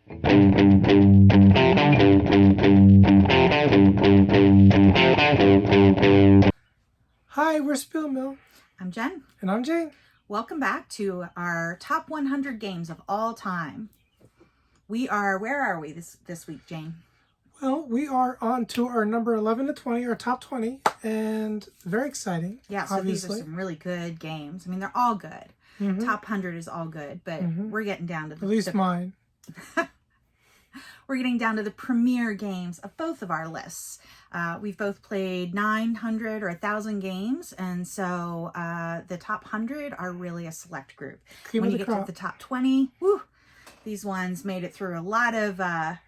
Hi, we're SpielMill. I'm Jen. And I'm Jane. Welcome back to our top 100 games of all time. Where are we this week, Jane? Well, we are on to our number 11 to 20, our top 20, and very exciting. Yeah, so obviously. These are some really good games. I mean, they're all good. Mm-hmm. Top 100 is all good, but we're getting down to at least mine. We're getting down to the premier games of both of our lists. We've both played 900 or 1,000 games, and so the top 100 are really a select group. When you get to the top 20, whew, these ones made it through a lot of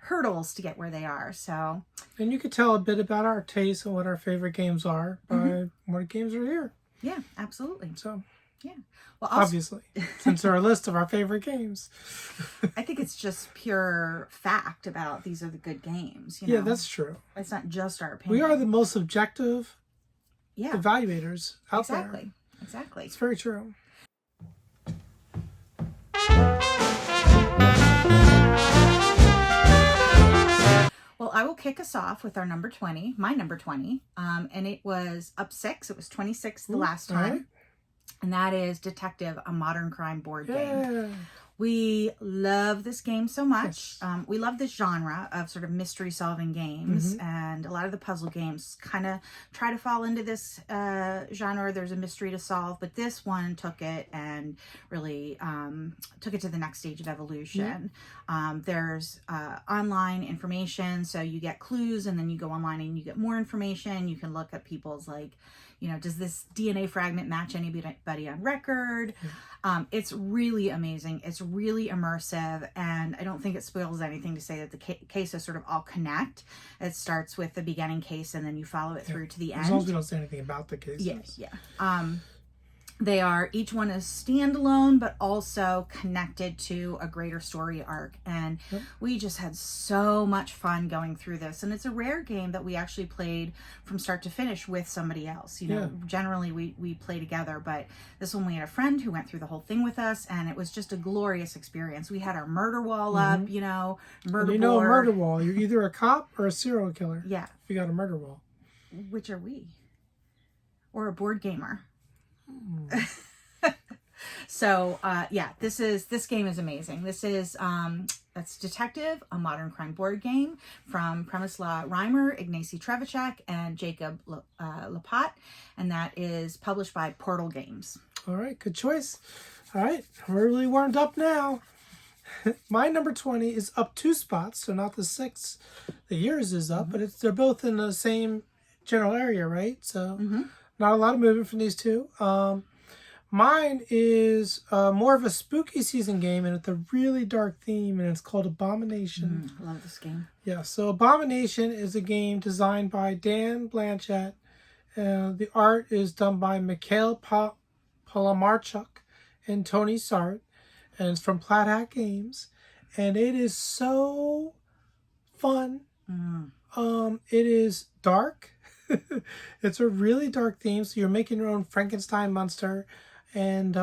hurdles to get where they are. So, and you could tell a bit about our taste and what our favorite games are by what games are here. Yeah, absolutely. So, yeah. Well, obviously, since they're a list of our favorite games. I think it's just pure fact about these are the good games. You know? Yeah, that's true. It's not just our opinion. We are the most objective evaluators out there. Exactly. It's very true. Well, I will kick us off with our number 20, my number 20, and it was up 6. It was 26 the last time. Right. And that is Detective, a modern crime board game. We love this game so much. Yes. We love this genre of sort of mystery solving games, and a lot of the puzzle games kind of try to fall into this genre. There's a mystery to solve, but this one took it and really took it to the next stage of evolution. There's online information, so you get clues and then you go online and you get more information. You can look at people's does this DNA fragment match anybody on record? It's really amazing. It's really immersive, and I don't think it spoils anything to say that the cases sort of all connect. It starts with the beginning case, and then you follow it through to the end. As long as we don't say anything about the cases. Yeah. Each one is standalone, but also connected to a greater story arc. And we just had so much fun going through this. And it's a rare game that we actually played from start to finish with somebody else. Generally we play together, but this one we had a friend who went through the whole thing with us, and it was just a glorious experience. We had our murder wall up, murder board. A murder wall. You're either a cop or a serial killer. Yeah. If you got a murder wall. Which are we? Or a board gamer. So this game is amazing. This is that's Detective, a modern crime board game from Przemysław Reimer, Ignacy Trzewiczek, and Jacob Lapat, and that is published by Portal Games. All right, good choice. All right, we're really warmed up now. My number 20 is up 2 spots, so not the 6 that yours is up, but they're both in the same general area, right? So not a lot of movement from these two. Mine is more of a spooky season game, and it's a really dark theme, and it's called Abomination. Love this game. Yeah, so Abomination is a game designed by Dan Blanchett. The art is done by Mikhail Palamarchuk and Tony Sart, and it's from Plaid Hat Games, and it is so fun. It is dark. It's a really dark theme, so you're making your own Frankenstein monster, and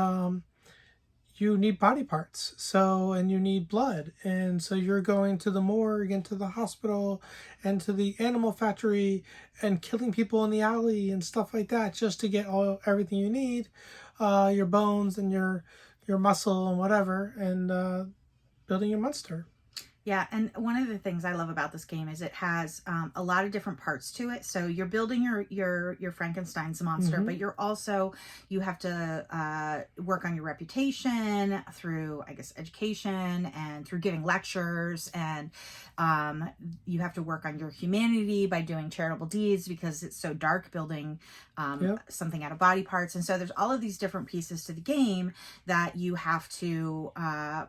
you need body parts, and you need blood, and so you're going to the morgue and to the hospital and to the animal factory and killing people in the alley and stuff like that just to get everything you need, your bones and your muscle and whatever, and building your monster. Yeah, and one of the things I love about this game is it has a lot of different parts to it. So you're building your Frankenstein's monster, but you have to work on your reputation through, I guess, education and through giving lectures, and you have to work on your humanity by doing charitable deeds because it's so dark, building something out of body parts. And so there's all of these different pieces to the game that you have to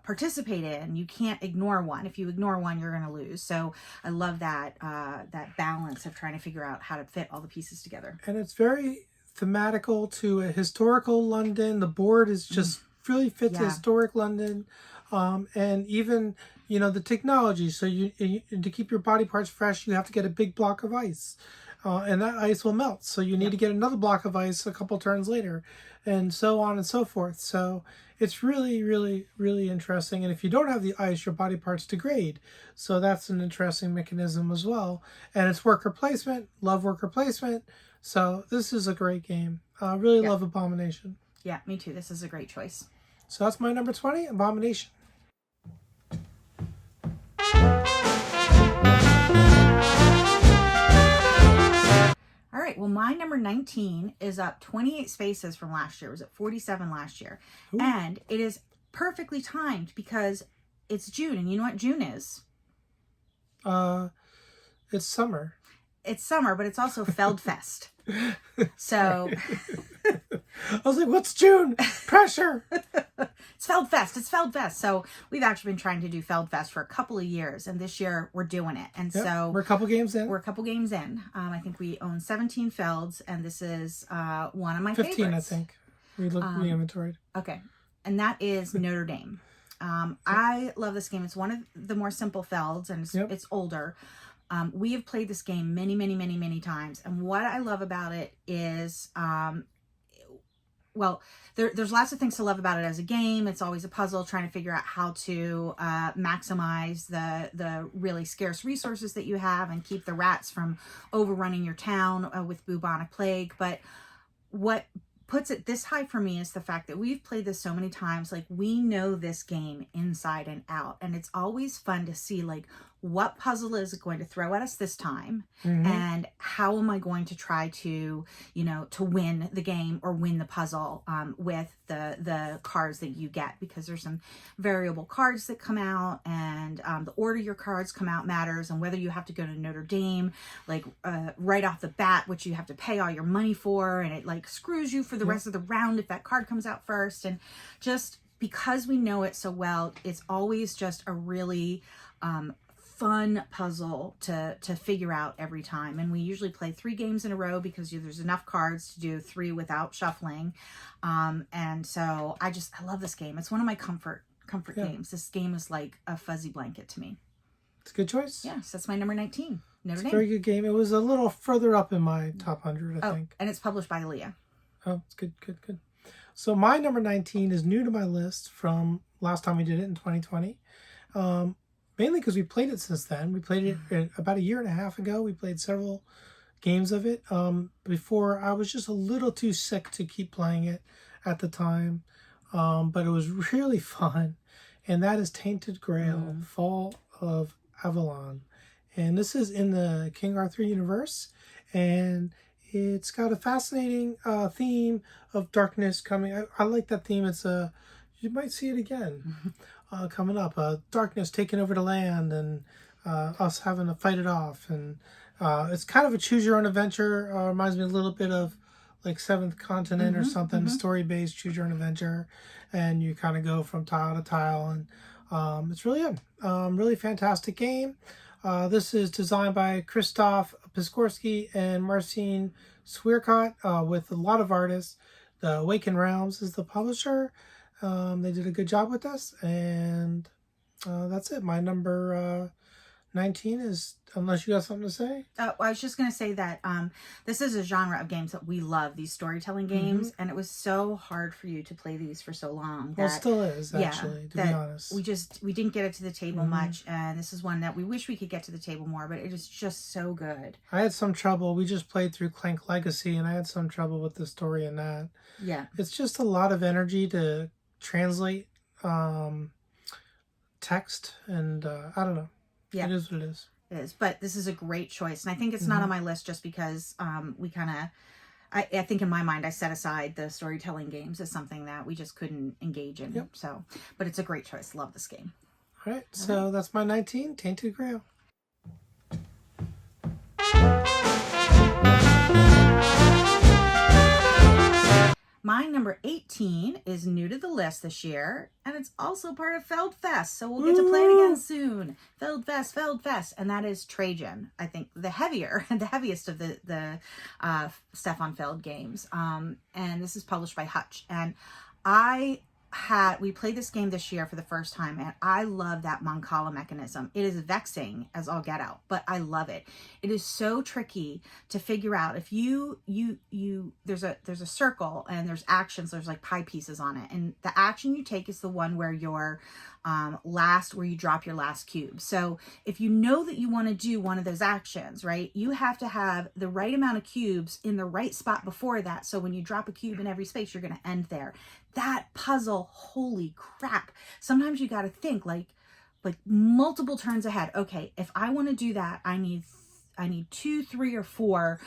participate in. You can't ignore one. If you ignore one, you're going to lose. So I love that balance of trying to figure out how to fit all the pieces together. And it's very thematical to a historical London. The board is just really fit to historic London. And even, the technology. So you to keep your body parts fresh, you have to get a big block of ice. and that ice will melt. So you need to get another block of ice a couple turns later, and so on and so forth. So it's really, really, really interesting. And if you don't have the ice, your body parts degrade. So that's an interesting mechanism as well. And it's worker placement. Love worker placement. So this is a great game. I really love Abomination. Yeah, me too. This is a great choice. So that's my number 20, Abomination. All right, well, my number 19 is up 28 spaces from last year. It was at 47 last year. Ooh. And it is perfectly timed because it's June. And you know what June is? It's summer. It's summer, but it's also Feldfest. So I was like, what's June? Pressure. It's Feldfest. It's Feldfest. So we've actually been trying to do Feldfest for a couple of years, and this year we're doing it. And so we're a couple games in. I think we own 17 Felds, and this is one of my 15, favorites. I think. We inventoried. Okay. And that is Notre Dame. I love this game. It's one of the more simple Felds, and it's older. We have played this game many, many, many, many times. And what I love about it is, there's lots of things to love about it as a game. It's always a puzzle trying to figure out how to maximize the really scarce resources that you have and keep the rats from overrunning your town with bubonic plague. But what puts it this high for me is the fact that we've played this so many times. Like, we know this game inside and out, and it's always fun to see like what puzzle is it going to throw at us this time, and how am I going to try to, to win the game or win the puzzle with the cards that you get, because there's some variable cards that come out, and the order your cards come out matters, and whether you have to go to Notre Dame like right off the bat, which you have to pay all your money for, and it like screws you for the rest of the round if that card comes out first. And just because we know it so well, it's always just a really fun puzzle to figure out every time. And we usually play 3 games in a row because there's enough cards to do 3 without shuffling. And so I love this game. It's one of my comfort games. This game is like a fuzzy blanket to me. It's a good choice. Yes, that's my number 19. Notre Dame. It's a very good game. It was a little further up in my top 100, I think. And it's published by Leah. Oh, it's good. So my number 19 is new to my list from last time we did it in 2020. Mainly because we played it since then. We played it about a year and a half ago. We played several games of it. Before, I was just a little too sick to keep playing it at the time. But it was really fun. And that is Tainted Grail, Fall of Avalon. And this is in the King Arthur universe. And it's got a fascinating theme of darkness coming. I like that theme. You might see it again coming up. Darkness taking over the land, and us having to fight it off. And it's kind of a choose your own adventure. Reminds me a little bit of like Seventh Continent or something, story-based choose your own adventure. And you kind of go from tile to tile. And it's really good. Really fantastic game. This is designed by Krzysztof Piskorski and Marcin Swierkot with a lot of artists. The Awakened Realms is the publisher. They did a good job with this, and that's it. My number 19 is, unless you got something to say? I was just going to say that this is a genre of games that we love, these storytelling games, and it was so hard for you to play these for so long. Well, it still is, actually, to be honest. We didn't get it to the table much, and this is one that we wish we could get to the table more, but it is just so good. I had some trouble. We just played through Clank Legacy, and I had some trouble with the story in that. Yeah. It's just a lot of energy to translate text, and I don't know. Yeah. It is what it is. It is, but this is a great choice, and I think it's not on my list just because we kind of, I think in my mind I set aside the storytelling games as something that we just couldn't engage in. Yep. So, but it's a great choice. Love this game. All right, so that's my 19, Tainted Grail. My number 18 is new to the list this year, and it's also part of Feldfest, so we'll get to play it again soon. Feldfest, and that is Trajan. I think the heaviest of the Stefan Feld games. And this is published by Hutch, and I we played this game this year for the first time, and I love that Mancala mechanism. It is vexing as all get out, but I love it. It is so tricky to figure out. If there's a circle and there's actions, there's like pie pieces on it, and the action you take is the one where you're where you drop your last cube. So if you know that you want to do one of those actions, right, you have to have the right amount of cubes in the right spot before that. So when you drop a cube in every space, you're going to end there. That puzzle, holy crap. Sometimes you got to think like multiple turns ahead. Okay, if I want to do that, I need 2, 3, or 4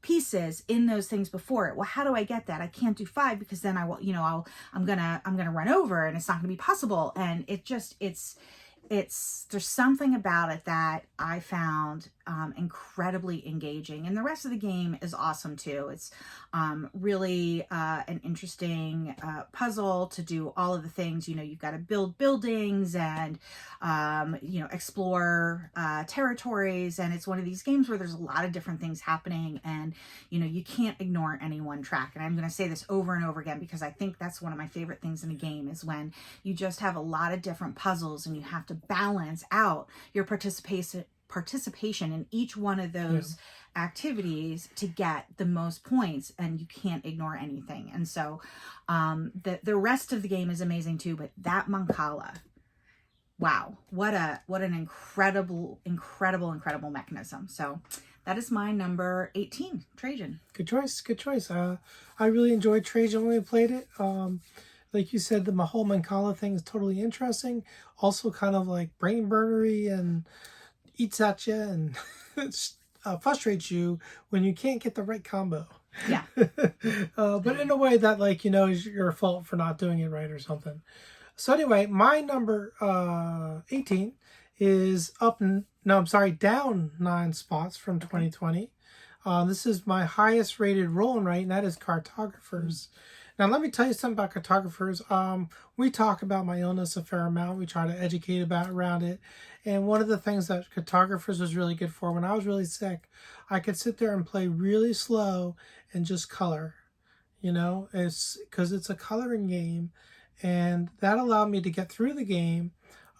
pieces in those things before it. Well, how do I get that? I can't do 5 because then I'm gonna run over and it's not gonna be possible. And there's something about it that I found incredibly engaging, and the rest of the game is awesome too. It's really an interesting puzzle to do all of the things. You've got to build buildings and explore territories, and it's one of these games where there's a lot of different things happening, and you can't ignore any one track. And I'm going to say this over and over again because I think that's one of my favorite things in a game, is when you just have a lot of different puzzles and you have to balance out your participation in each one of those activities to get the most points, and you can't ignore anything. And so the rest of the game is amazing too, but that Mancala, wow, what an incredible mechanism. So that is my number 18, Trajan. Good choice. I really enjoyed Trajan when we played it. Like you said, the whole Mancala thing is totally interesting. Also kind of like brain burnery and eats at you and frustrates you when you can't get the right combo. Yeah. But in a way that is your fault for not doing it right or something. So anyway, my number 18 is down 9 spots from 2020. This is my highest rated roll and write, and that is Cartographers. Now, let me tell you something about Cartographers. We talk about my illness a fair amount. We try to educate around it. And one of the things that Cartographers was really good for, when I was really sick, I could sit there and play really slow and just color. It's because it's a coloring game. And that allowed me to get through the game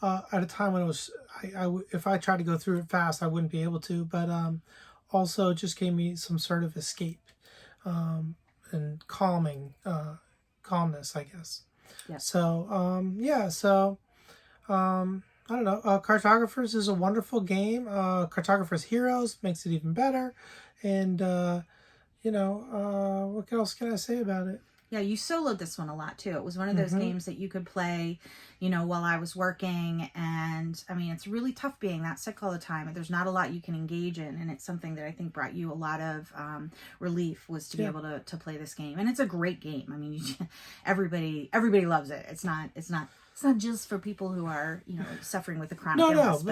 at a time when it was, if I tried to go through it fast, I wouldn't be able to. But also just gave me some sort of escape. And calmness, I guess. Yeah. So, I don't know. Cartographers is a wonderful game. Cartographers Heroes makes it even better. And, what else can I say about it? Yeah, you soloed this one a lot too. It was one of those games that you could play, while I was working. And I mean, it's really tough being that sick all the time. There's not a lot you can engage in. And it's something that I think brought you a lot of relief, was to be able to play this game. And it's a great game. I mean, everybody loves it. It's not just for people who are, suffering with a chronic illness.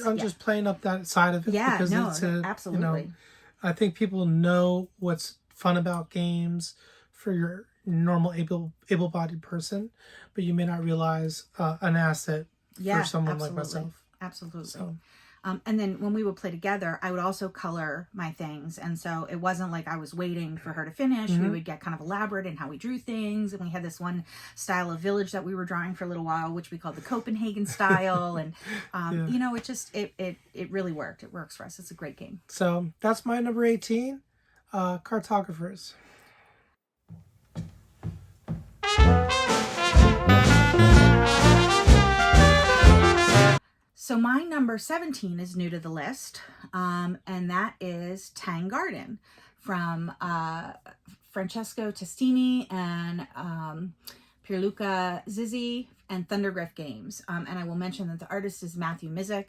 I'm just playing up that side of it. Yeah, because absolutely. I think people know what's fun about games for your normal able-bodied person, but you may not realize an asset for someone like myself. Absolutely. So. And then when we would play together, I would also color my things. And so it wasn't like I was waiting for her to finish. We would get kind of elaborate in how we drew things. And we had this one style of village that we were drawing for a little while, which we called the Copenhagen style. And, it really worked. It works for us. It's a great game. So that's my number 18, Cartographers. So my number 17 is new to the list, and that is Tang Garden from Francesco Testini and Pierluca Zizzi and Thundergriff Games. And I will mention that the artist is Matthew Mizik.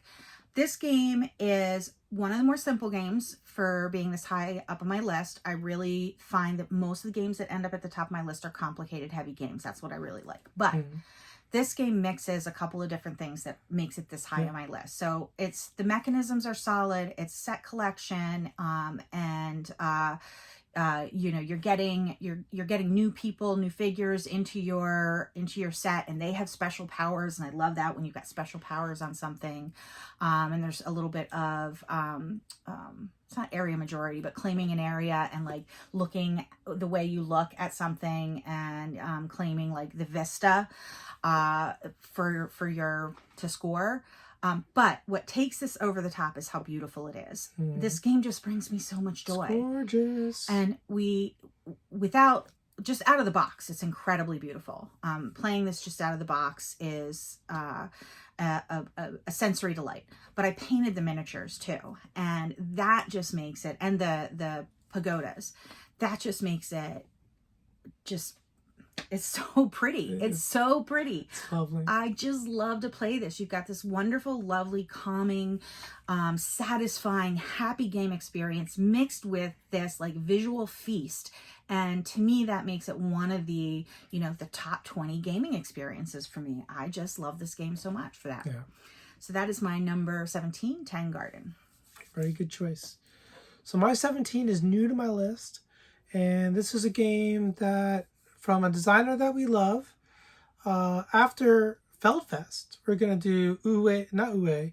This game is one of the more simple games for being this high up on my list. I really find that most of the games that end up at the top of my list are complicated, heavy games. That's what I really like. But this game mixes a couple of different things that makes it this high on my list. So the mechanisms are solid. It's set collection, and you're getting new people, new figures into your set, and they have special powers. And I love that when you've got special powers on something. And there's a little bit of it's not area majority, but claiming an area and like looking the way you look at something and claiming like the vista for your to score. But what takes this over the top is how beautiful it is. This game just brings me so much joy. It's gorgeous. And without just out of the box, it's incredibly beautiful. Playing this just out of the box is a sensory delight. But I painted the miniatures too, and that just makes it, and the pagodas, that just makes it just, it's so pretty. It's so pretty. It's lovely. I just love to play this. You've got this wonderful, lovely, calming, satisfying, happy game experience mixed with this like visual feast. And to me, that makes it one of the, the top 20 gaming experiences for me. I just love this game so much for that. Yeah. So that is my number 17, Tang Garden. Very good choice. So my 17 is new to my list. And this is a game that, from a designer that we love. After Feldfest, we're going to do Lacerda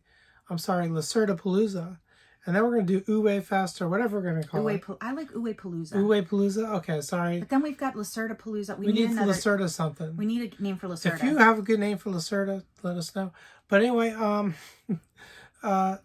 Palooza. And then we're going to do Uwe Fest, or whatever we're going to call it. I like Uwe Palooza. Uwe Palooza? Okay, sorry. But then we've got Lacerda Palooza. We need Lacerda something. We need a name for Lacerda. If you have a good name for Lacerda, let us know. But anyway,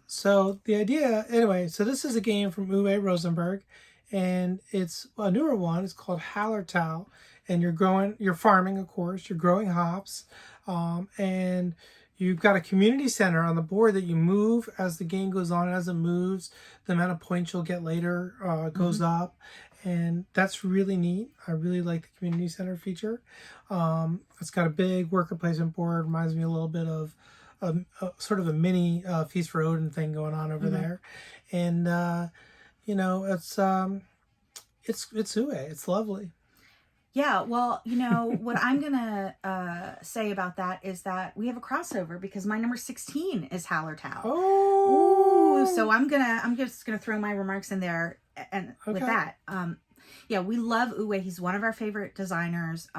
so the idea, so this is a game from Uwe Rosenberg, and it's a newer one. It's called Hallertau, and you're farming, of course. You're growing hops, and you've got a community center on the board that you move as the game goes on. As it moves, the amount of points you'll get later goes up. And that's really neat. I really like the community center feature. It's got a big worker placement board. Reminds me a little bit of sort of a mini Feast for Odin thing going on over there. And, it's Uwe. It's lovely. Yeah, well, what I'm going to say about that is that we have a crossover because my number 16 is Hallertau. Oh! Ooh, so I'm just going to throw my remarks in there and with that. Yeah, we love Uwe. He's one of our favorite designers.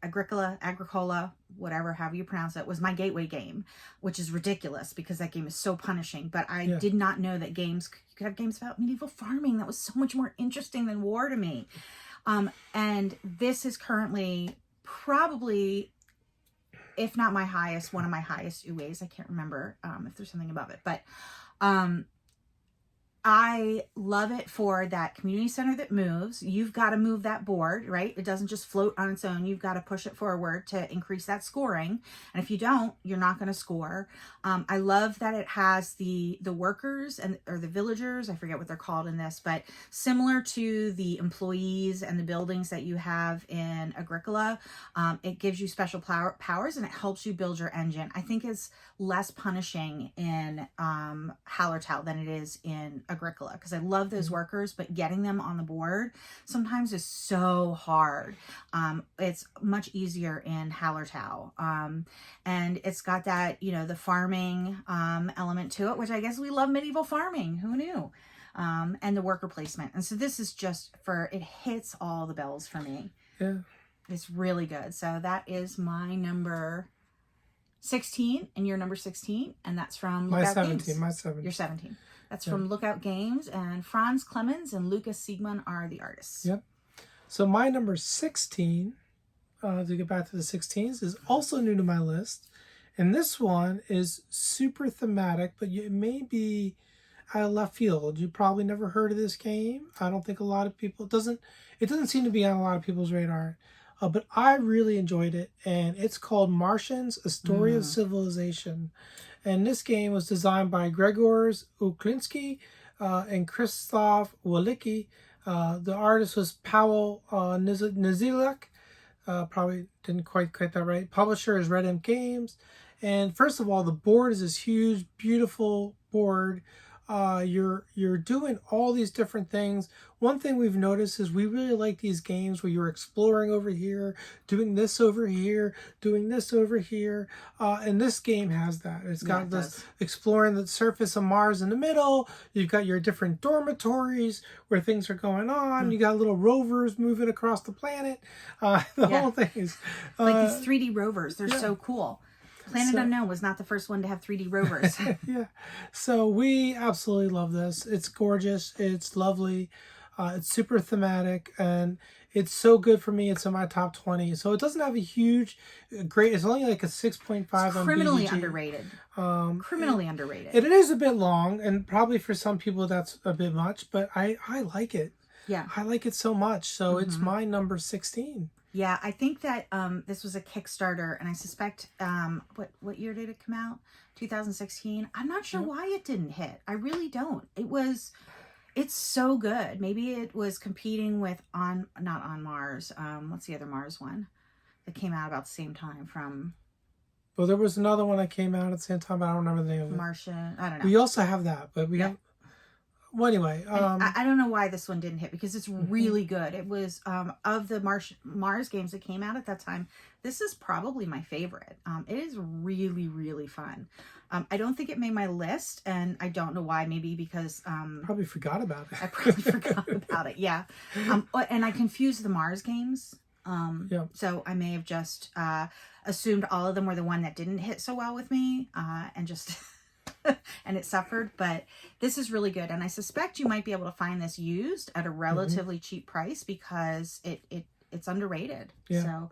Agricola, whatever, however you pronounce it, was my gateway game, which is ridiculous because that game is so punishing. But I did not know that you could have games about medieval farming. That was so much more interesting than war to me. And this is currently probably, if not my highest, one of my highest Uwe's. I can't remember if there's something above it, but I love it for that community center that moves. You've got to move that board, right? It doesn't just float on its own. You've got to push it forward to increase that scoring. And if you don't, you're not going to score. I love that it has the workers or the villagers. I forget what they're called in this, but similar to the employees and the buildings that you have in Agricola, it gives you special powers and it helps you build your engine. I think it's less punishing in Hallertau than it is in Agricola, because I love those workers, but getting them on the board sometimes is so hard. It's much easier in Hallertau. And it's got that, the farming element to it, which I guess we love medieval farming. Who knew? And the worker placement. And so this is it hits all the bells for me. Yeah. It's really good. So that is my number 16 and your number 16. And that's from my Lookout 17. Games. My 17. You're 17. That's from Lookout Games, and Franz Clemens and Lucas Siegmann are the artists. Yep. So my number 16, to get back to the 16s, is also new to my list. And this one is super thematic, but it may be out of left field. You probably never heard of this game. I don't think a lot of people, it doesn't seem to be on a lot of people's radar. But I really enjoyed it, and it's called Martians, A Story of Civilization. And this game was designed by Grzegorz Uklinski and Krzysztof Walicki. The artist was Paweł Nizielek. Probably didn't quite get that right. Publisher is Red Imp Games. And first of all, the board is this huge, beautiful board. You're doing all these different things. One thing we've noticed is we really like these games where you're exploring over here, doing this over here, doing this over here. And this game has that. It's got this exploring the surface of Mars in the middle. You've got your different dormitories where things are going on. You got little rovers moving across the planet. The whole thing is like these 3D rovers. They're so cool. Planet Unknown was not the first one to have 3D rovers. Yeah. So we absolutely love this. It's gorgeous. It's lovely. It's super thematic, and it's so good for me. It's in my top 20. So it doesn't have a huge, great. It's only like a 6.5 on Criminally BGG. underrated. Criminally underrated. It is a bit long, and probably for some people that's a bit much, but I like it. Yeah. I like it so much. So it's my number 16. Yeah, I think that this was a Kickstarter, and I suspect what year did it come out? 2016. I'm not sure why it didn't hit. I really don't. It's so good. Maybe it was competing with not On Mars. What's the other Mars one that came out about the same time from? Well, there was another one that came out at the same time, but I don't remember the name of it. Martian. I don't know. We also have that, but we have. Well, anyway, I don't know why this one didn't hit, because it's really good. It was of the Mars games that came out at that time. This is probably my favorite. It is really, really fun. I don't think it made my list, and I don't know why. Maybe because probably forgot about it. I probably forgot about it. Yeah, and I confused the Mars games. So I may have just assumed all of them were the one that didn't hit so well with me, and just. And it suffered, but this is really good, and I suspect you might be able to find this used at a relatively cheap price, because it's underrated. So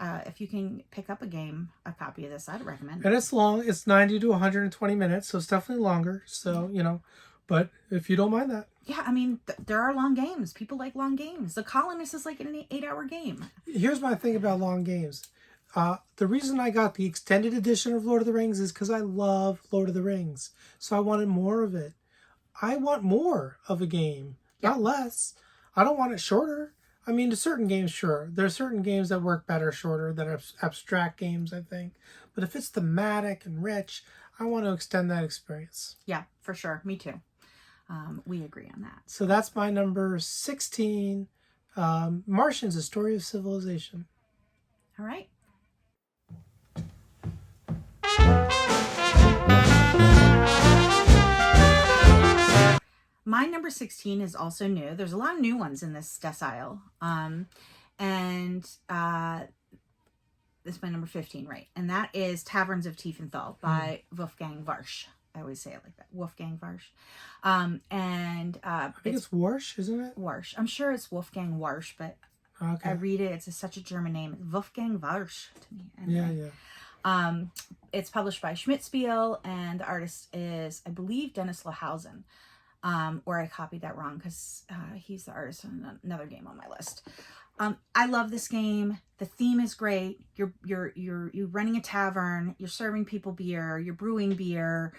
if you can pick up a copy of this, I'd recommend it. And it's long. It's 90 to 120 minutes, so it's definitely longer. So but if you don't mind that. Yeah, I mean, there are long games. People like long games. The Colonist is like an 8-hour game. Here's my thing about long games. The reason I got the extended edition of Lord of the Rings is because I love Lord of the Rings. So I wanted more of it. I want more of a game, not less. I don't want it shorter. I mean, to certain games, sure. There are certain games that work better shorter, that are abstract games, I think. But if it's thematic and rich, I want to extend that experience. Yeah, for sure. Me too. We agree on that. So that's my number 16, Martians, A Story of Civilization. All right. My number 16 is also new. There's a lot of new ones in this decile. This is my number 15, right? And that is Taverns of Tiefenthal by Wolfgang Warsch. I always say it like that. Wolfgang Warsch. I think it's Warsch, isn't it? Warsch. I'm sure it's Wolfgang Warsch, but okay. I read it. It's such a German name. Wolfgang Warsch to me. Anyway. Yeah. It's published by SpielMill, and the artist is, I believe, Dennis Lahausen. Or I copied that wrong, because he's the artist on another game on my list. I love this game. The theme is great. You're running a tavern. You're serving people beer. You're brewing beer.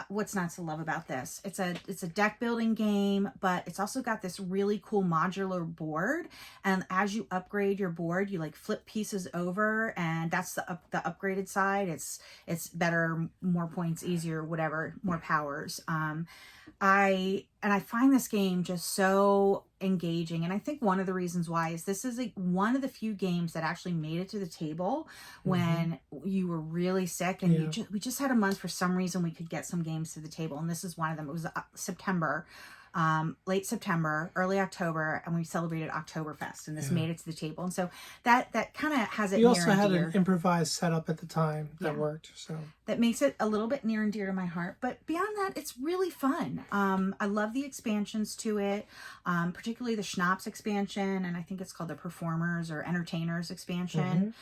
What's not to love about this? It's a deck building game, but it's also got this really cool modular board. And as you upgrade your board, you like flip pieces over, and that's the upgraded side. It's better, more points, easier, whatever, more powers. I find this game just so engaging, and I think one of the reasons why is this is one of the few games that actually made it to the table when you were really sick, and we just had a month for some reason we could get some games to the table, and this is one of them. It was September, late September, early October, and we celebrated Oktoberfest, and this made it to the table, and so that kind of has it. You also had an improvised setup at the time that worked, so that makes it a little bit near and dear to my heart. But beyond that, it's really fun. I love the expansions to it, particularly the Schnapps expansion, and I think it's called the Performers or Entertainers expansion.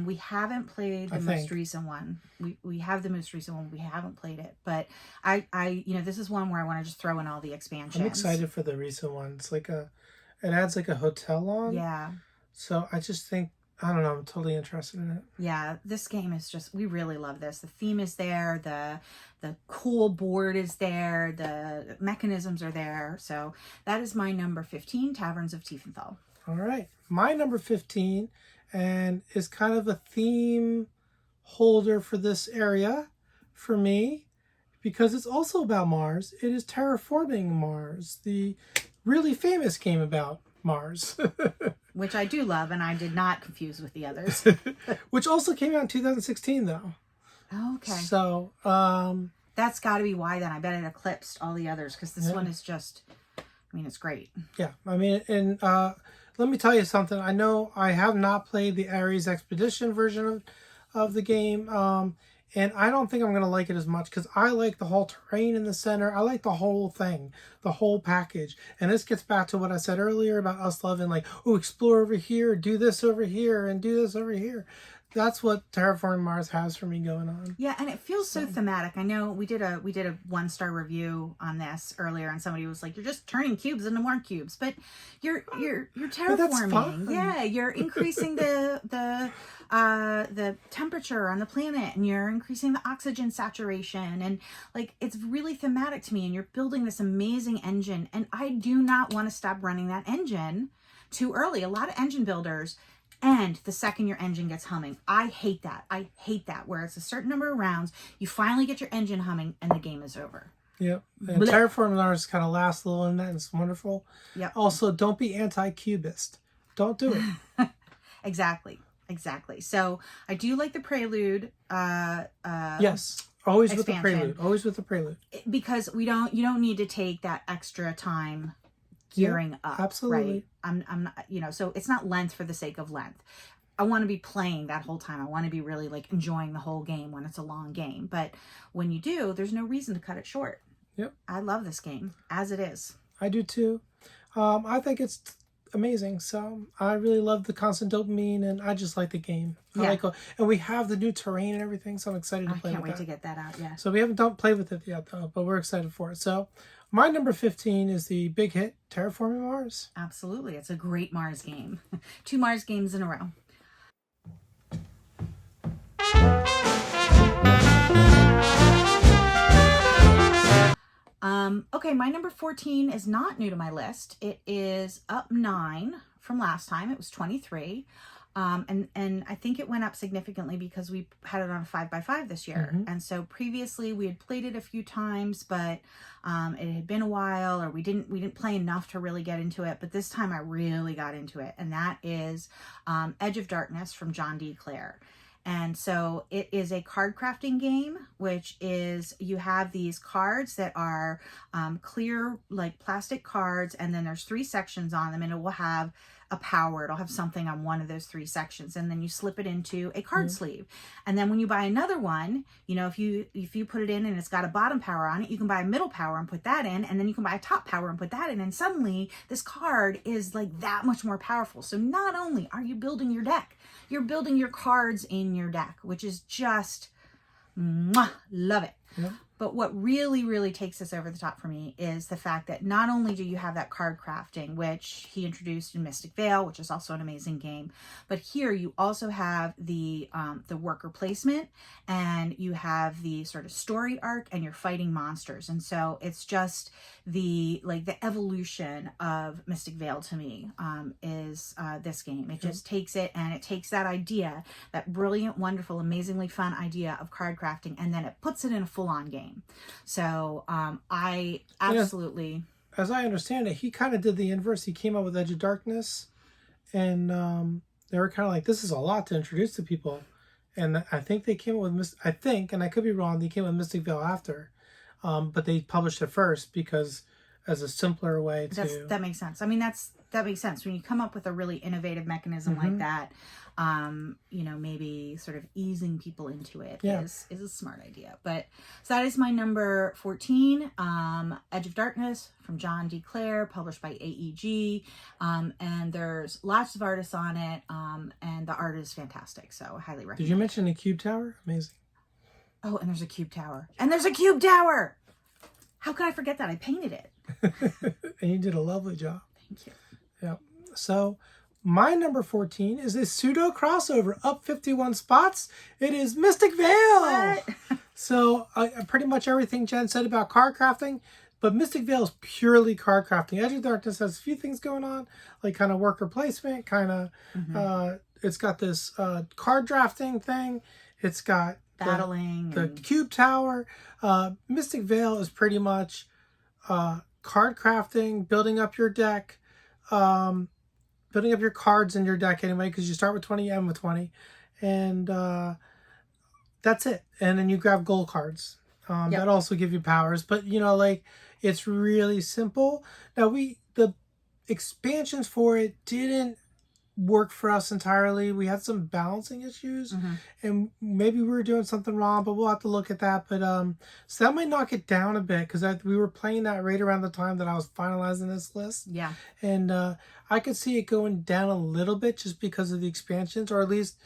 We haven't played the most recent one. We have the most recent one. We haven't played it, but I this is one where I want to just throw in all the expansions. I'm excited for the recent one. It's like it adds like a hotel on. Yeah. So I just think, I don't know, I'm totally interested in it. Yeah, this game is just, we really love this. The theme is there, the cool board is there, the mechanisms are there. So that is my number 15, Taverns of Tiefenthal. All right. My number 15, and is kind of a theme holder for this area for me, because it's also about Mars. It is Terraforming Mars, the really famous game about Mars. Which I do love, and I did not confuse with the others. Which also came out in 2016, though. Okay. So, that's got to be why, then. I bet it eclipsed all the others, because this one is just, I mean, it's great. Yeah, I mean, and let me tell you something. I know I have not played the Ares Expedition version of the game. And I don't think I'm going to like it as much because I like the whole terrain in the center. I like the whole thing, the whole package. And this gets back to what I said earlier about us loving, like, oh, explore over here, do this over here, and do this over here. That's what Terraforming Mars has for me going on. Yeah, and it feels so thematic. I know we did a 1-star review on this earlier, and somebody was like, "You're just turning cubes into more cubes," but you're terraforming. Yeah, you're increasing the temperature on the planet, and you're increasing the oxygen saturation, and like it's really thematic to me. And you're building this amazing engine, and I do not want to stop running that engine too early. A lot of engine builders. And the second your engine gets humming, I hate that. I hate that. Where it's a certain number of rounds, you finally get your engine humming, and the game is over. Yep. And Terraforming Mars kind of lasts a little in that, and it's wonderful. Yep. Also, don't be anti-cubist. Don't do it. Exactly. So I do like the Prelude. Yes. Always expansion. With the Prelude. Always with the Prelude. Because you don't need to take that extra time gearing up. Absolutely. Right? I'm not, so it's not length for the sake of length. I want to be playing that whole time. I want to be really like enjoying the whole game when it's a long game. But when you do, there's no reason to cut it short. Yep. I love this game as it is. I do too. I think it's amazing. So I really love the constant dopamine, and I just like the game. And we have the new terrain and everything, so I'm excited to play with that. I can't wait to get that out, yeah. So we haven't played with it yet, though, but we're excited for it. So my number 15 is the big hit, Terraforming Mars. Absolutely. It's a great Mars game. 2 Mars games in a row. Okay, my number 14 is not new to my list. It is up 9 from last time. It was 23. And I think it went up significantly because we had it on a 5x5 this year. Mm-hmm. And so previously we had played it a few times, but it had been a while, or we didn't play enough to really get into it. But this time I really got into it. And that is Edge of Darkness from John D. Clare. And so it is a card crafting game, which is you have these cards that are clear, like plastic cards, and then there's 3 sections on them, and it will have a power. It'll have something on one of those 3 sections, and then you slip it into a card sleeve. And then when you buy another one, if you put it in and it's got a bottom power on it, you can buy a middle power and put that in, and then you can buy a top power and put that in, and suddenly this card is like that much more powerful. So not only are you building your deck, you're building your cards in your deck, which is just love it. Yeah. But what really, really takes this over the top for me is the fact that not only do you have that card crafting, which he introduced in Mystic Vale, which is also an amazing game, but here you also have the worker placement, and you have the sort of story arc, and you're fighting monsters. And so it's just the evolution of Mystic Vale to me is this game. It just takes it, and it takes that idea, that brilliant, wonderful, amazingly fun idea of card crafting, and then it puts it in a full-on game. So I absolutely, as I understand it, he kind of did the inverse. He came up with Edge of Darkness, and they were kind of like, this is a lot to introduce to people. And I think they came up with and I could be wrong, they came up with Mystic Vale after, but they published it first because as a simpler way to. That makes sense. I mean, that makes sense when you come up with a really innovative mechanism like that. Maybe sort of easing people into it is a smart idea. But so that is my number 14, Edge of Darkness from John D. Clare, published by AEG. And there's lots of artists on it, and the art is fantastic. So I highly recommend. Did you mention the Cube Tower? Amazing. Oh, and there's a Cube Tower. And there's a Cube Tower! How could I forget that? I painted it. And you did a lovely job. Thank you. Yeah. So my number 14 is a pseudo crossover, up 51 spots. It is Mystic Vale. What? So pretty much everything Jen said about card crafting, but Mystic Vale is purely card crafting. Edge of Darkness has a few things going on, like kind of worker placement, kind of. It's got this card drafting thing. It's got battling, the Cube Tower. Mystic Vale is pretty much card crafting, building up your deck, building up your cards in your deck anyway, because you start with 20, you end with 20, and that's it. And then you grab gold cards that also give you powers, but it's really simple. Now the expansions for it didn't work for us entirely. We had some balancing issues, and maybe we were doing something wrong, but we'll have to look at that. But so that might knock it down a bit, because we were playing that right around the time that I was finalizing this list. Yeah. And I could see it going down a little bit just because of the expansions, or at least,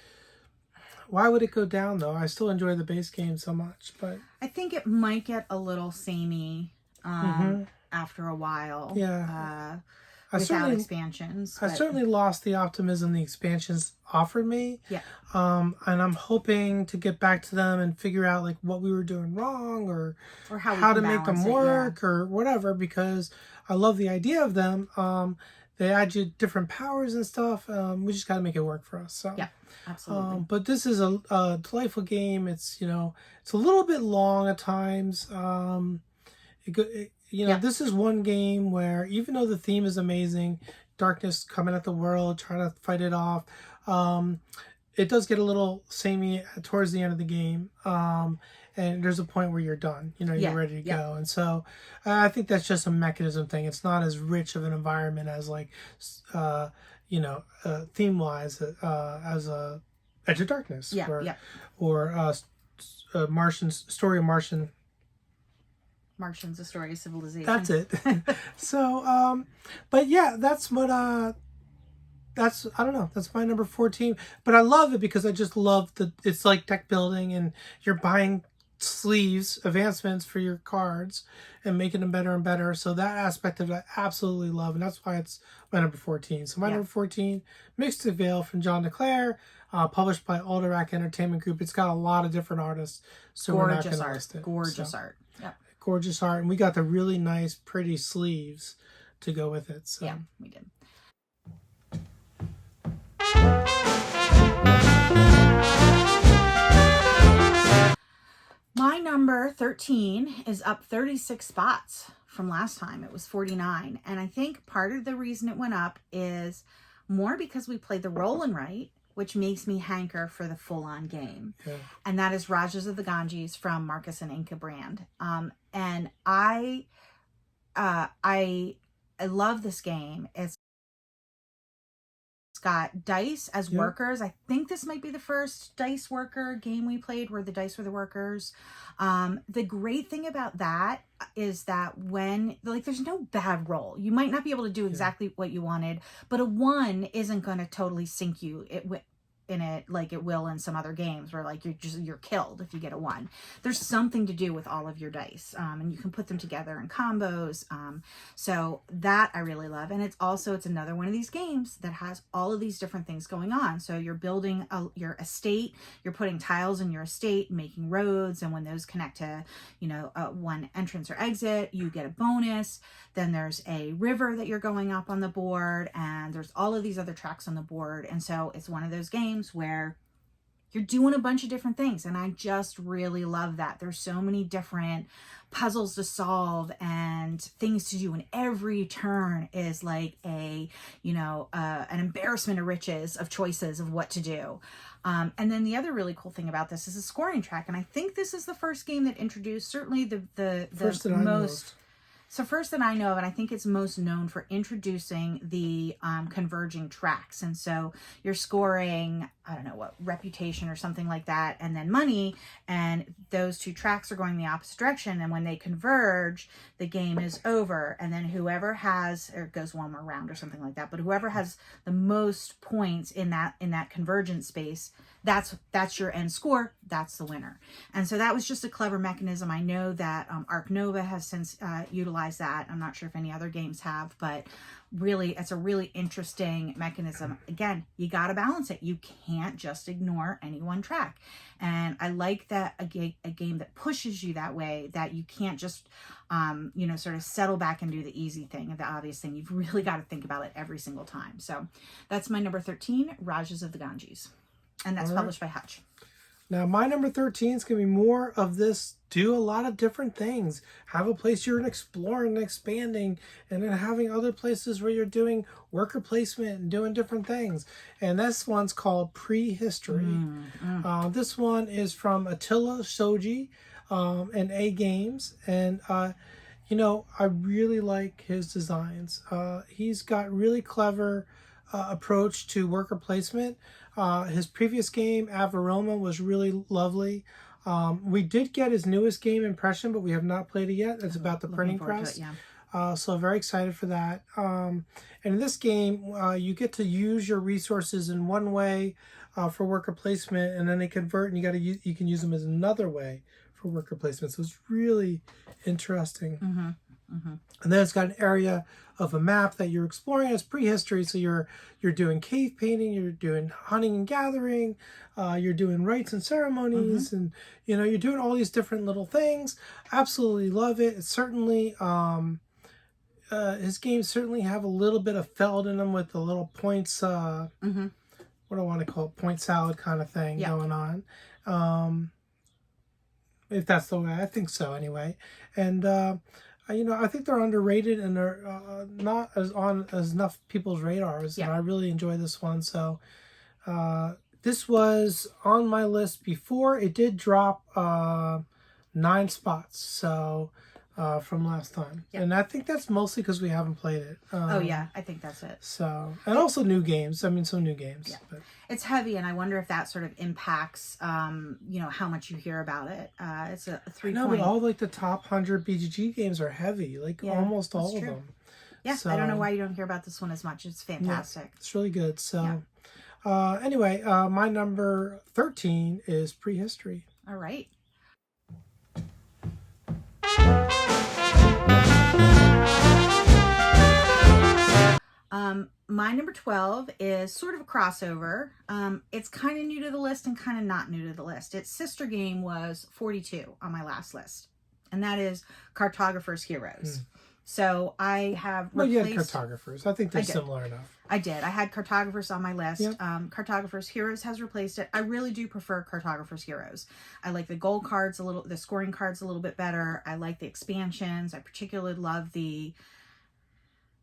why would it go down though? I still enjoy the base game so much, but I think it might get a little samey after a while. Yeah. Without expansions. I certainly lost the optimism the expansions offered me. Yeah. And I'm hoping to get back to them and figure out like what we were doing wrong, or how to make them work, or whatever, because I love the idea of them. They add you different powers and stuff. We just got to make it work for us. So yeah, absolutely. but this is a delightful game. It's, it's a little bit long at times. This is one game where, even though the theme is amazing, darkness coming at the world, trying to fight it off, it does get a little samey towards the end of the game. And there's a point where you're done, you're ready to go. And so I think that's just a mechanism thing. It's not as rich of an environment as like, theme-wise, as a Edge of Darkness, or Martian's Story of Martian. Martians, A Story of Civilization. That's it. So, but yeah, that's what, I don't know, that's my number 14. But I love it because I just love it's like deck building, and you're buying sleeves, advancements for your cards, and making them better and better. So that aspect of it I absolutely love, and that's why it's my number 14. So my number 14, Mystic Veil from John DeClaire, published by Alderac Entertainment Group. It's got a lot of different artists, so we're not going to list it. Gorgeous art. Yep. Gorgeous art, and we got the really nice, pretty sleeves to go with it. So. Yeah, we did. My number 13 is up 36 spots from last time. It was 49. And I think part of the reason it went up is more because we played the roll and write, which makes me hanker for the full-on game. Yeah. And that is Rajas of the Ganges from Marcus and Inca brand. And I love this game. It's got dice as workers. I think this might be the first dice worker game we played where the dice were the workers. The great thing about that is that when, like, there's no bad roll. You might not be able to do exactly what you wanted, but a 1 isn't going to totally sink you in it like it will in some other games where like you're killed if you get a 1. There's something to do with all of your dice, and you can put them together in combos. So that I really love, and it's another one of these games that has all of these different things going on. So you're building your estate, you're putting tiles in your estate, making roads, and when those connect to one entrance or exit, you get a bonus. Then there's a river that you're going up on the board, and there's all of these other tracks on the board. And so it's one of those games where you're doing a bunch of different things, and I just really love that. There's so many different puzzles to solve and things to do, and every turn is like an embarrassment of riches of choices of what to do. And then the other really cool thing about this is a scoring track, and I think this is the first game that introduced certainly the most. So first that I know of, and I think it's most known for introducing the converging tracks. And so you're scoring, I don't know what, reputation or something like that, and then money, and those two tracks are going the opposite direction. And when they converge, the game is over. And then whoever has, or it goes one more round or something like that, but whoever has the most points in that convergent space, that's your end score. That's the winner. And so that was just a clever mechanism. I know that Arc Nova has since utilized that. I'm not sure if any other games have, but really, it's a really interesting mechanism. Again, you got to balance it. You can't just ignore any one track. And I like that a game that pushes you that way, that you can't just, sort of settle back and do the easy thing, the obvious thing. You've really got to think about it every single time. So that's my number 13, Rajas of the Ganges. And that's published by Hutch. Now, my number 13 is going to be more of this. Do a lot of different things. Have a place you're exploring and expanding, and then having other places where you're doing worker placement and doing different things. And this one's called Prehistory. This one is from Attila Shoji and A Games. And, I really like his designs. He's got really clever approach to worker placement. His previous game, Avaroma, was really lovely. We did get his newest game, Impression, but we have not played it yet. It's about the printing press. So very excited for that. And in this game, you get to use your resources in one way for worker placement, and then they convert, and you can use them as another way for worker placement. So it's really interesting. And then it's got an area of a map that you're exploring as prehistory. So you're doing cave painting, you're doing hunting and gathering, you're doing rites and ceremonies, and you're doing all these different little things. Absolutely love it. It's certainly his games certainly have a little bit of felt in them with the little points. What do I want to call it? Point salad kind of thing going on. If that's the way, I think so anyway. And I think they're underrated, and they're not as on as enough people's radars. And I really enjoy this one. So this was on my list before. It did drop 9 spots. So from last time. And I think that's mostly because we haven't played it. I think that's it. So, and also new games. I mean, some new games. But. It's heavy, and I wonder if that sort of impacts, how much you hear about it. It's a 3 No, but all like the top 100 BGG games are heavy, like almost all of them. Yeah, so, I don't know why you don't hear about this one as much. It's fantastic. Yeah, it's really good. So, anyway, my number 13 is Prehistory. All right. My number 12 is sort of a crossover. It's kind of new to the list and kind of not new to the list. Its sister game was 42 on my last list, and that is Cartographer's Heroes. So I have replaced... Well, you had Cartographers. I think they're similar enough. I did. I had Cartographers on my list. Cartographer's Heroes has replaced it. I really do prefer Cartographer's Heroes. I like the gold cards the scoring cards a little bit better. I like the expansions. I particularly love the...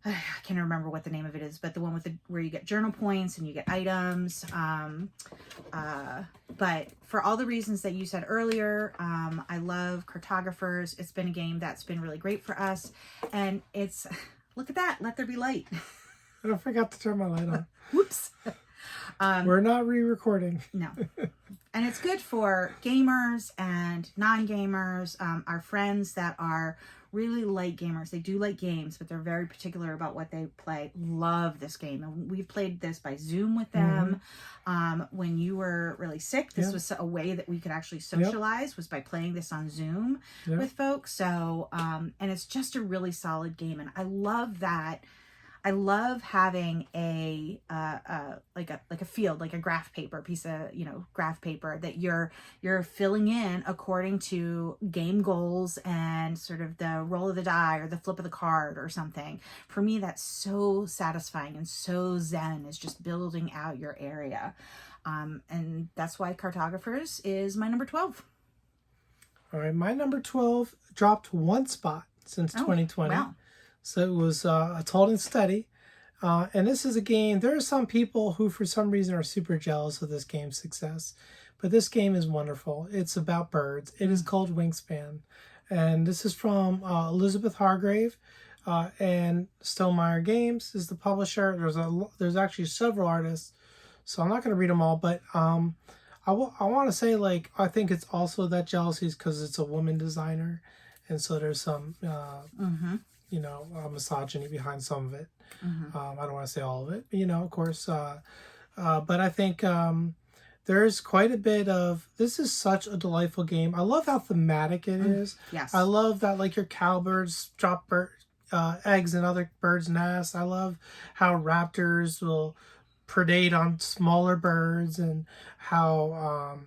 I can't remember what the name of it is, but the one with where you get journal points and you get items. But for all the reasons that you said earlier, I love Cartographers. It's been a game that's been really great for us. And it's, look at that, Let There Be Light. I forgot to turn my light on. Whoops. We're not re-recording. No. And it's good for gamers and non-gamers, our friends that are really light gamers. They do like games, but they're very particular about what they play. Love this game. And we've played this by Zoom with them. When you were really sick, this was a way that we could actually socialize, was by playing this on Zoom with folks. So, and it's just a really solid game. And I love that. I love having a field, like a graph paper, piece of, graph paper that you're filling in according to game goals and sort of the roll of the die or the flip of the card or something. For me, that's so satisfying and so zen, is just building out your area. And that's why Cartographers is my number 12. All right, my number 12 dropped 1 spot since 2020. Wow. So it was it's holding steady. And this is a game, there are some people who for some reason are super jealous of this game's success. But this game is wonderful. It's about birds. It is called Wingspan. And this is from Elizabeth Hargrave and Stonemaier Games is the publisher. There's actually several artists. So I'm not going to read them all. But I want to say, I think it's also that jealousy is because it's a woman designer. And so there's some... misogyny behind some of it. I don't want to say all of it, but, of course. But I think there's quite a bit of, this is such a delightful game. I love how thematic it is. Yes. I love that, your cowbirds drop eggs in other birds' nests. I love how raptors will predate on smaller birds, and how,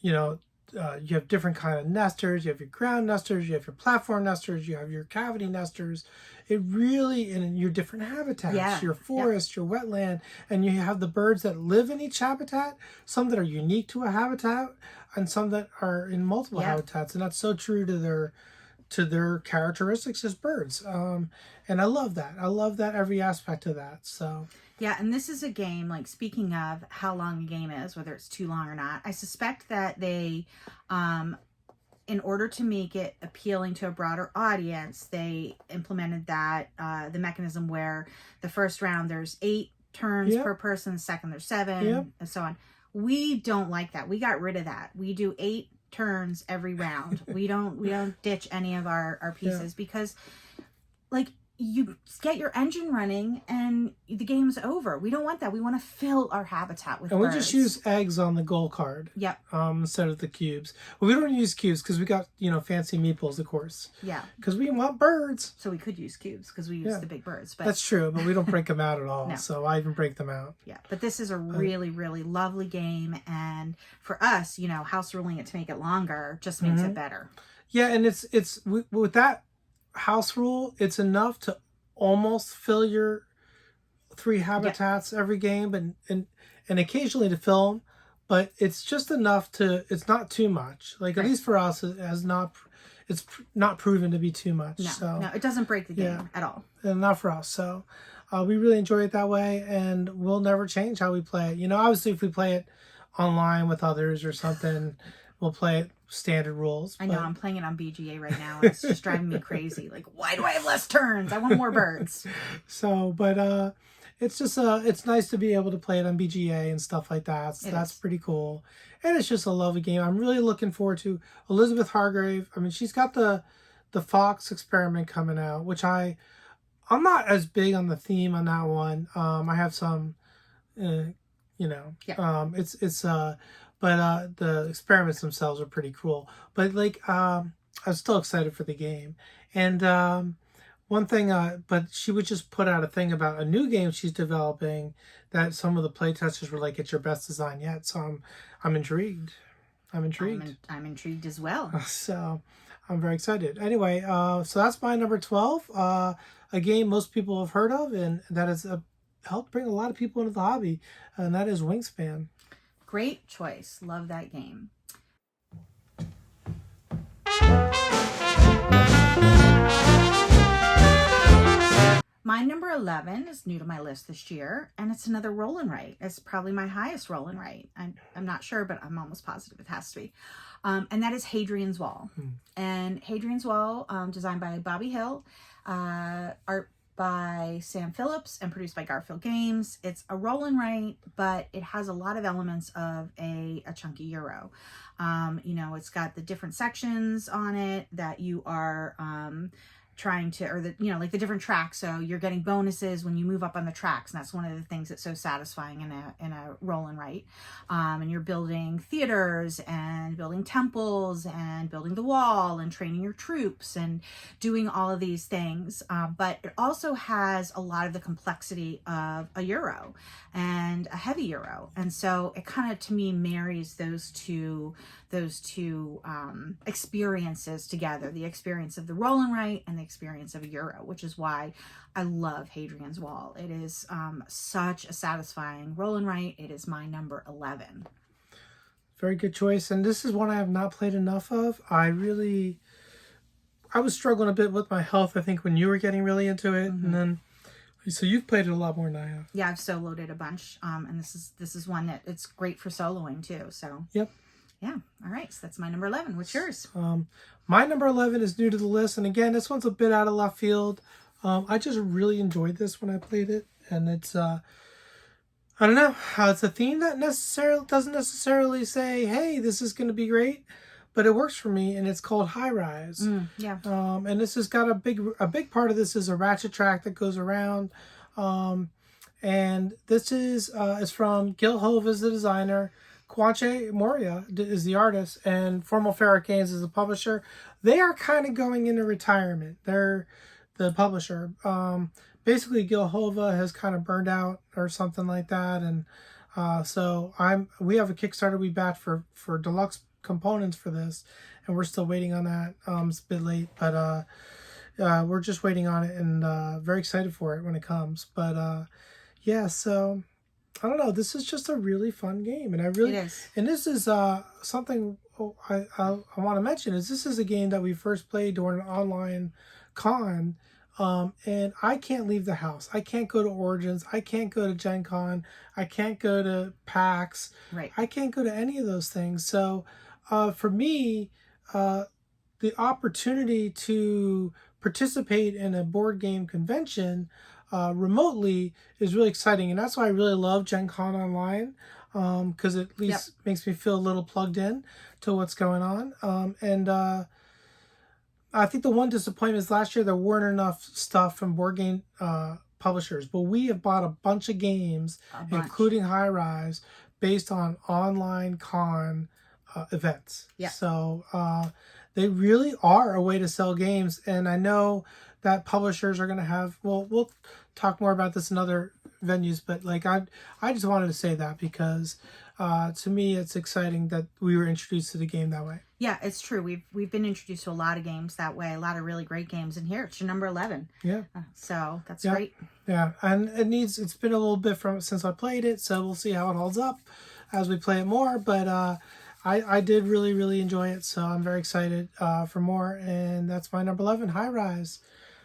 you have different kind of nesters. You have your ground nesters, you have your platform nesters, you have your cavity nesters. It really, in your different habitats, your forest, your wetland, and you have the birds that live in each habitat, some that are unique to a habitat and some that are in multiple habitats. And that's so true to their characteristics as birds. And I love that. I love that, every aspect of that. So... Yeah, and this is a game, speaking of how long a game is, whether it's too long or not, I suspect that they, in order to make it appealing to a broader audience, they implemented that, the mechanism where the first round there's 8 turns per person. Second, there's 7, and so on. We don't like that. We got rid of that. We do 8 turns every round. We don't ditch any of our pieces because, like, you get your engine running and the game's over. We don't want that. We want to fill our habitat with birds. We just use eggs on the goal card. Yep. Instead of the cubes. Well, we don't use cubes because we got, fancy meeples, of course. Yeah. Because we want birds. So we could use cubes because we use the big birds. But that's true, but we don't break them out at all. No. So I even break them out. Yeah. But this is a really, really lovely game. And for us, house ruling it to make it longer just makes it better. Yeah, and it's with that house rule, it's enough to almost fill your 3 habitats every game, but and occasionally to fill them, but it's just enough to, it's not too much. Like at least for us, it's not proven to be too much. No, it doesn't break the game at all. And not for us. So we really enjoy it that way, and we'll never change how we play it. Obviously if we play it online with others or something, we'll play it standard rules. I know, I'm playing it on BGA right now. And it's just driving me crazy. Like, why do I have less turns? I want more birds. So, but it's just it's nice to be able to play it on BGA and stuff like that. So that's pretty cool. And it's just a lovely game. I'm really looking forward to Elizabeth Hargrave. I mean, she's got the Fox experiment coming out, which I'm not as big on the theme on that one. I have some, but the experiments themselves are pretty cool. But like, I'm still excited for the game. And one thing, but she would just put out a thing about a new game she's developing that some of the play testers were like, "It's your best design yet." So I'm intrigued. I'm intrigued as well. So I'm very excited. Anyway, so that's my number 12. A game most people have heard of, and that has helped bring a lot of people into the hobby, and that is Wingspan. Great choice. Love that game. My number 11 is new to my list this year, and it's another roll and write. It's probably my highest roll and write. I'm not sure, but I'm almost positive it has to be. And that is Hadrian's Wall. And Hadrian's Wall, designed by Bobby Hill, art by Sam Phillips, and produced by Garfield Games. It's a roll and write, but it has a lot of elements of a chunky Euro. It's got the different sections on it that you are trying to, or the like the different tracks, so you're getting bonuses when you move up on the tracks, and that's one of the things that's so satisfying in a roll and write. And you're building theaters and building temples and building the wall and training your troops and doing all of these things, but it also has a lot of the complexity of a Euro and a heavy Euro, and so it kind of, to me, marries those two experiences together, the experience of the roll and write and the experience of a Euro, which is why I love Hadrian's Wall. It is such a satisfying roll and write. It is my number 11. Very good choice. And this is one I have not played enough of. I was struggling a bit with my health, I think, when you were getting really into it. And then, so you've played it a lot more than I have. Yeah, I've soloed it a bunch. And this is one that it's great for soloing too. So yep. Yeah. All right. So that's my number 11. What's yours? My number 11 is new to the list. And again, this one's a bit out of left field. I just really enjoyed this when I played it. And it's, I don't know, it's a theme that doesn't necessarily say, hey, this is going to be great, but it works for me. And it's called High Rise. Yeah. And this has got a big part of this is a ratchet track that goes around. And this is from Gil Hove as the designer. Quanche Moria is the artist, and Formal Ferret Games is the publisher. They are kind of going into retirement. They're the publisher. Basically, Gil Hova has kind of burned out or something like that, and so we have a Kickstarter we backed for deluxe components for this, and we're still waiting on that. It's a bit late, but we're just waiting on it, and very excited for it when it comes. But yeah, so I don't know. This is just a really fun game, and it is. And this is something I want to mention is this is a game that we first played during an online con, and I can't leave the house. I can't go to Origins. I can't go to Gen Con. I can't go to PAX. Right. I can't go to any of those things. So for me, the opportunity to participate in a board game convention remotely is really exciting. And that's why I really love Gen Con Online, because it at least makes me feel a little plugged in to what's going on. I think the one disappointment is last year there weren't enough stuff from board game publishers, but we have bought a bunch of games, including High Rise, based on online con events. Yeah. So they really are a way to sell games, and I know that publishers are going to have. Well, we'll talk more about this in other venues, but like I just wanted to say that because to me it's exciting that we were introduced to the game that way. Yeah, it's true. We've been introduced to a lot of games that way, a lot of really great games, and here it's your number 11. Yeah. So that's great. Yeah, and it's been a little bit since I played it, so we'll see how it holds up as we play it more. But I did really enjoy it, so I'm very excited for more. And that's my number 11, High Rise.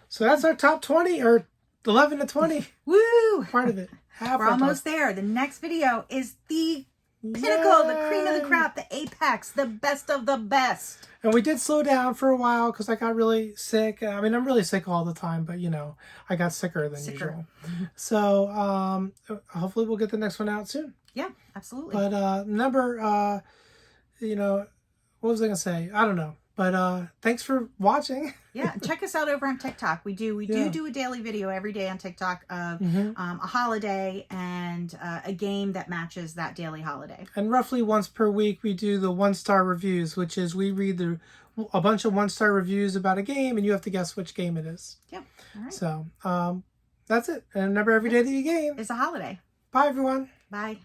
So that's our top 20 or 11 to 20. Woo! Part of it. We're almost there. The next video is the pinnacle, the cream of the crop, the apex, the best of the best. And we did slow down for a while because I got really sick. I mean, I'm really sick all the time, but you know, I got sicker than usual. So hopefully we'll get the next one out soon. Yeah, absolutely. But you know, what was I gonna say? I don't know. But thanks for watching. Yeah, check us out over on TikTok. We do a daily video every day on TikTok of a holiday and a game that matches that daily holiday. And roughly once per week, we do the 1-star reviews, which is we read a bunch of 1-star reviews about a game, and you have to guess which game it is. Yep. All right. So that's it. And remember, every day that you game is a holiday. Bye, everyone. Bye.